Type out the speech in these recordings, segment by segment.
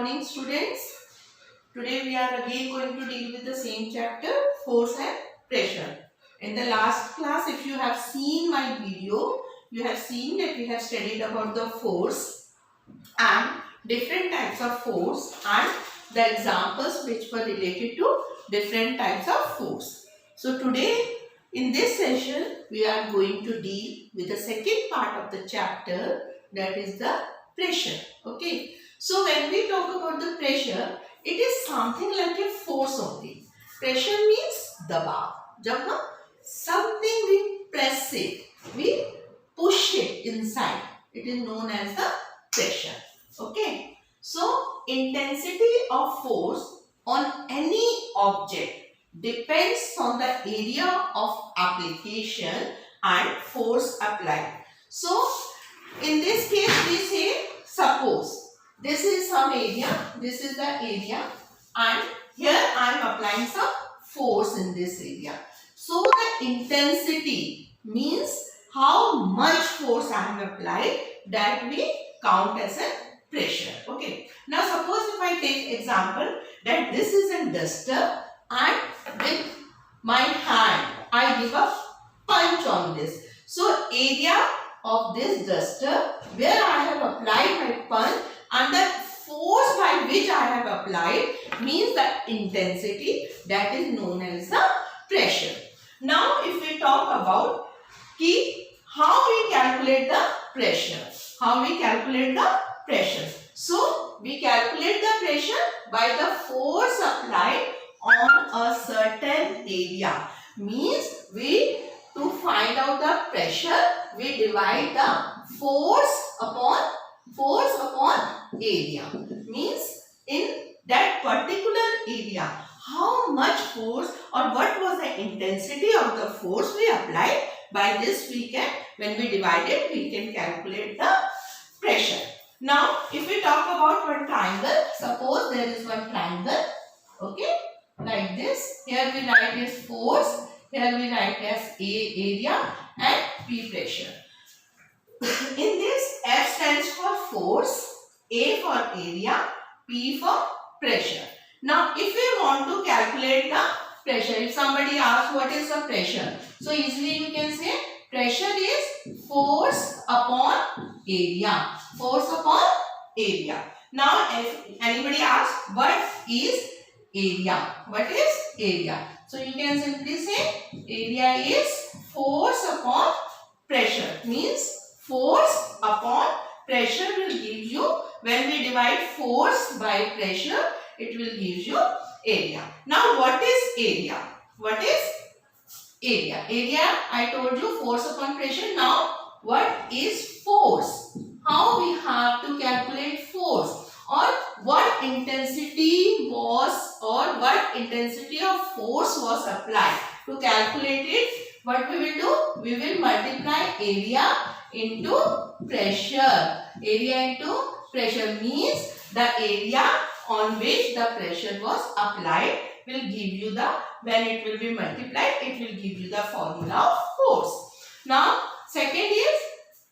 morning, students. Today we are again going to deal with the same chapter, force and pressure. In the last class, if you have seen my video, you have seen that we have studied about the force and different types of force and the examples which were related to different types of force. So today in this session, we are going to deal with the second part of the chapter, that is the pressure. Okay. So when we talk about the pressure, it is something like a force only. Pressure means दबाव. जब हम something we press it, we push it inside, it is known as the pressure. Okay. So intensity of force on any object depends on the area of application and force applied. So in this case we say, suppose this is some area, this is the area, and here I am applying some force in this area. So the intensity means how much force I have applied, that we count as a pressure. Okay. Now suppose if I take example that this is a duster and with my hand I give a punch on this. So area of this duster where I have applied my punch and the force by which I have applied means the intensity, that is known as the pressure. Now if we talk about how we calculate the pressure. How we calculate the pressure. So we calculate the pressure by the force applied on a certain area. Means to find out the pressure, we divide the force upon area. Means in that particular area, how much force or what was the intensity of the force we applied. By this we can, when we divide it, we can calculate the pressure. Now if we talk about one triangle, suppose there is one triangle, okay, like this. Here we write as force, here we write as A area and P pressure. In this, F stands for force, A for area, P for pressure. Now if we want to calculate the pressure, if somebody asks what is the pressure, so easily you can say pressure is force upon area. Force upon area. Now if anybody asks what is area, what is area? So you can simply say area is force upon pressure. Means force upon pressure will give you, when we divide force by pressure, it will give you area. Now what is area? What is area? Area, I told you, force upon pressure. Now what is force? How we have to calculate force, or what intensity was, or what intensity of force was applied. To calculate it, what we will do? We will multiply area into pressure. Area into pressure means the area on which the pressure was applied will give you the, when it will be multiplied, it will give you the formula of force. Now second is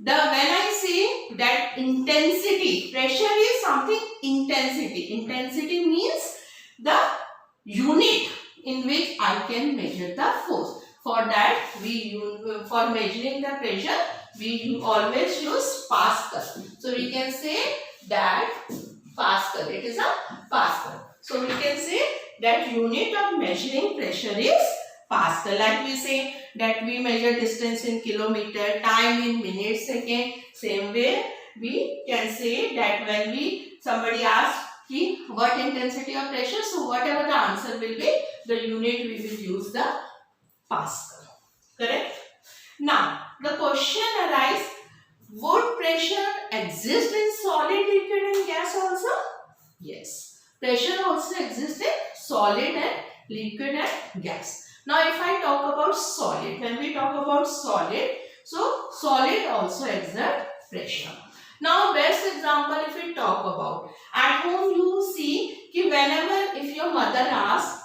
when I say that intensity, pressure is something intensity. Intensity means the unit in which I can measure the force. For that for measuring the pressure, we always use Pascal. So we can say that Pascal, it is a Pascal. So we can say that unit of measuring pressure is Pascal. Like we say that we measure distance in kilometer, time in minutes, second. Same way we can say that when somebody asks what intensity of pressure, so whatever the answer will be, the unit we will use the Pascal. Correct? Now the question arises, would pressure exist in solid, liquid and gas also? Yes. Pressure also exists in solid and liquid and gas. Now if I talk about solid, when we talk about solid, so solid also exerts pressure. Now best example if we talk about, at home you see whenever if your mother asks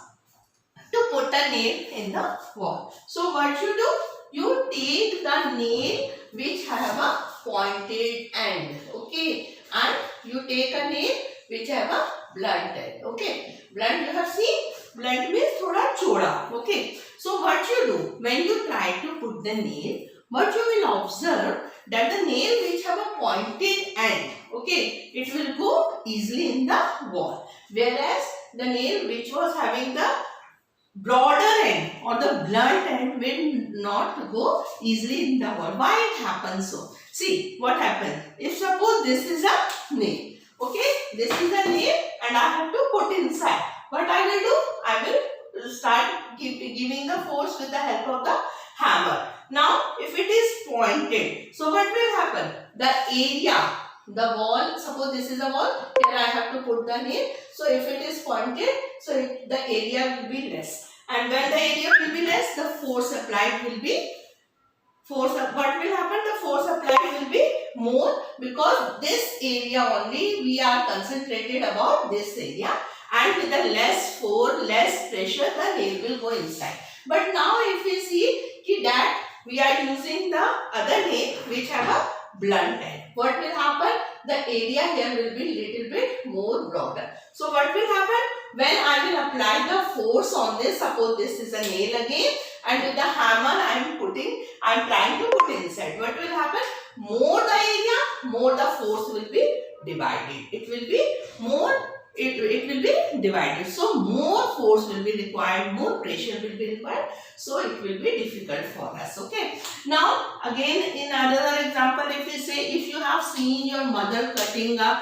to put a nail in the wall. So what you do? You take the nail which have a pointed end, okay, and you take a nail which have a blunt end. Okay, blunt you have seen. Blunt means thoda choda. Okay, so what you do when you try to put the nail, what you will observe that the nail which have a pointed end, okay, it will go easily in the wall, whereas the nail which was having the broader end or the blunt end will not go easily in the wall. Why it happens so? See what happens. If suppose this is a nail, okay, this is a nail and I have to put inside. What I will do? I will start giving the force with the help of the hammer. Now, if it is pointed, so what will happen? The area, the wall, suppose this is a wall, here I have to put the nail. So, if it is pointed, so the area will be less. And when the area will be less, the force applied will be, what will happen? The force applied will be more, because this area only we are concentrated about this area, and with the less force, less pressure, the nail will go inside. But now if we see that we are using the other nail which have a blunt end, what will happen? The area here will be little bit more broader. So what will happen? When I will apply the force on this, suppose this is a nail again, and with the hammer I am trying to put inside. What will happen? More the area, more the force will be divided. It will be more, it will be divided. So more force will be required, more pressure will be required. So it will be difficult for us. Okay. Now again in another example, if we say, if you have seen your mother cutting a,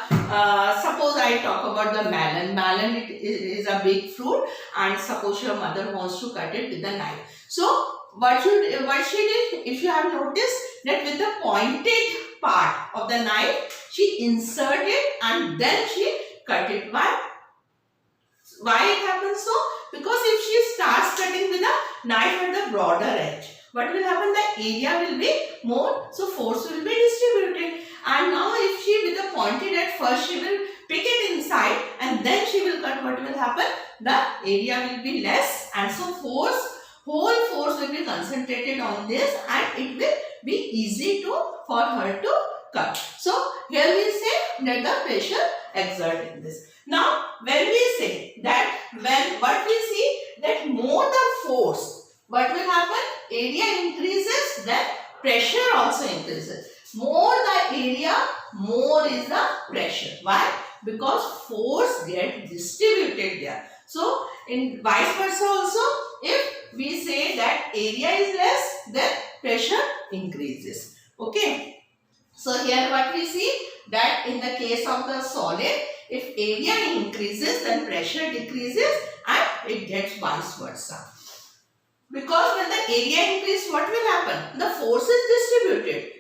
suppose I talk about the melon. Melon it is a big fruit, and suppose your mother wants to cut it with a knife. So what she did, if you have noticed that with the pointed part of the knife, she inserted and then she cut it. Why it happens so? Because if she starts cutting with a knife at the broader edge, what will happen? The area will be more, so force will be distributed. And now if she with the pointed edge, first she will pick it inside and then she will cut, what will happen? The area will be less, and so whole force will be concentrated on this, and it will be easy for her to cut. So here we say that the pressure exerted this. Now when we say that, what we see that more the force, what will happen? Area increases, then pressure also increases. More the area, more is the pressure. Why? Because force gets distributed there. So in vice versa also, if we say that area is less, then pressure increases. Okay. So here what we see, that in the case of the solid, if area increases, then pressure decreases, and it gets vice versa. Because when the area increases, what will happen? The force is distributed.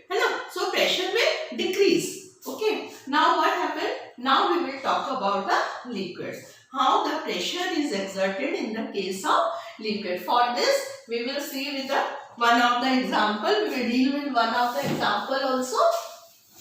So pressure will decrease. Okay. Now what happened? Now we will talk about the liquids. How the pressure is exerted in the case of liquid. For this, we will see with one of the example. We will deal with one of the example also.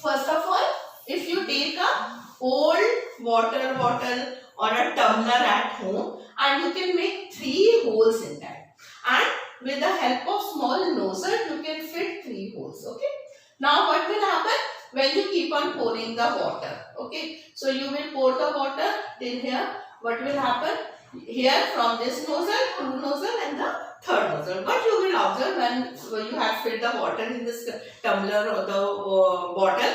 First of all, if you take a old water bottle or a tumbler at home, and you can make 3 holes in that, and with the help of small nozzle you can fit 3 holes. Okay. Now what will happen when you keep on pouring the water? Okay. So you will pour the water till here. What will happen? Here from this nozzle, 2 nozzle and the 3rd nozzle. What you will observe when you have filled the water in this tumbler or the bottle,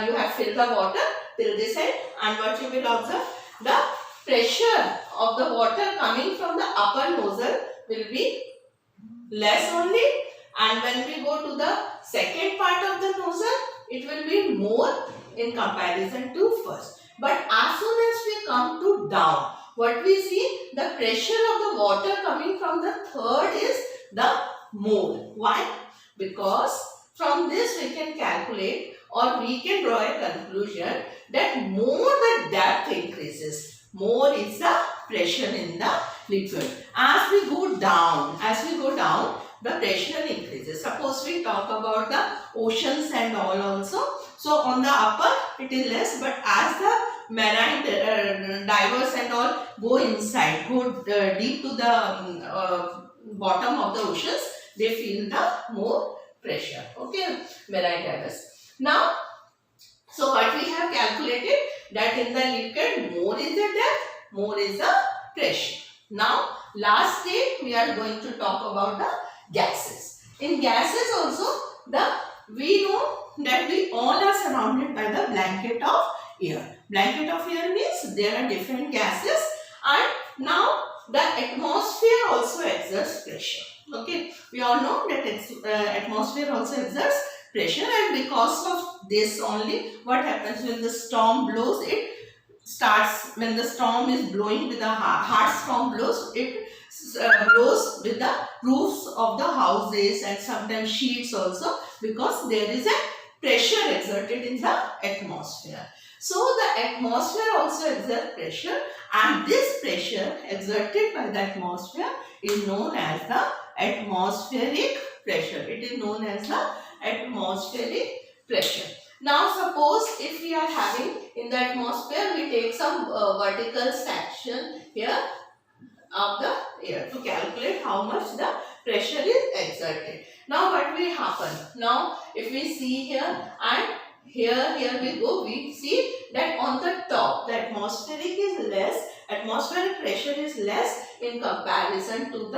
you have filled the water till this end, and what you will observe, the pressure of the water coming from the upper nozzle will be less only, and when we go to the second part of the nozzle, it will be more in comparison to first. But as soon as we come to down, what we see, the pressure of the water coming from the 3rd is the more. Why? Because from this we can calculate, or we can draw a conclusion that more the depth increases, more is the pressure in the liquid. As we go down, the pressure increases. Suppose we talk about the oceans and all also. So on the upper it is less, but as the marine divers and all go inside, go deep to the bottom of the oceans, they feel the more pressure. Okay, marine divers. Now So what we have calculated, that in the liquid more is the depth, more is the pressure. Now last day we are going to talk about the gases. In gases also, we know that we all are surrounded by the blanket of air. Blanket of air means there are different gases, and now the atmosphere also exerts pressure. Okay, we all know that atmosphere also exerts pressure, and because of this only, what happens when the storm blows, it starts, when the storm is blowing with a hard storm blows, it blows with the roofs of the houses and sometimes sheets also, because there is a pressure exerted in the atmosphere. So the atmosphere also exerts pressure, and this pressure exerted by the atmosphere is known as the atmospheric pressure. It is known as the atmospheric pressure. Now suppose if we are having in the atmosphere, we take some vertical section here of the air to calculate how much the pressure is exerted. Now what will happen? Now if we see here and here we go, we see that on the top the atmospheric pressure is less in comparison to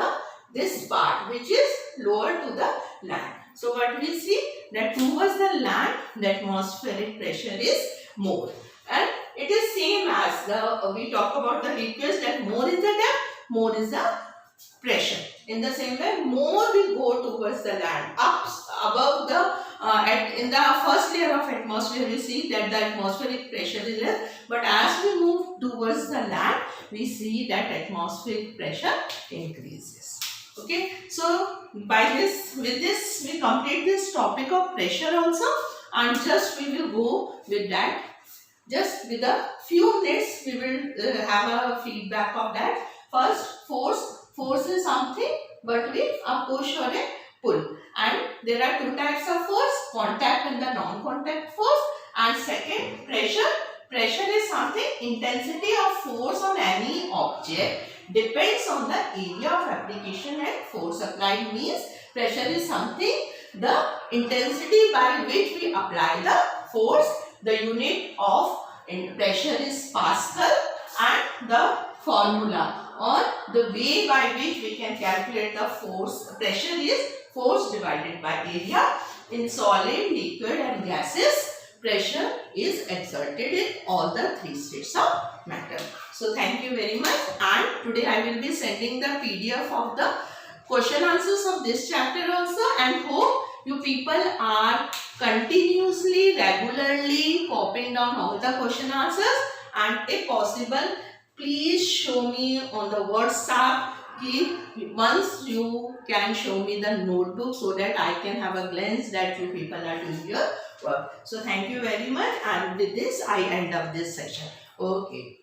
this part which is lower to the land. So what we see, that towards the land the atmospheric pressure is more, and it is same as we talk about the liquids, that more is the depth, more is the pressure. In the same way, more we go towards the land, up above the in the first layer of atmosphere we see that the atmospheric pressure is less, but as we move towards the land we see that atmospheric pressure increases. Okay, so with this we complete this topic of pressure also, and just we will go with that. Just with a few minutes we will have a feedback of that. First, force is something but with a push or a pull, and there are two types of force, contact and the non-contact force. And second, pressure is something, intensity of force on any object depends on the area of application and force applied. Means pressure is something, the intensity by which we apply the force. The unit of pressure is Pascal, and the formula or the way by which we can calculate the pressure is force divided by area. In solid, liquid and gases, pressure is exerted in all the three states of matter. So thank you very much, and today I will be sending the PDF of the question answers of this chapter also, and hope you people are continuously, regularly copying down all the question answers, and if possible, please show me on the WhatsApp. Once you can show me the notebook so that I can have a glance that you people are doing your work. So thank you very much, and with this I end up this session. Okay.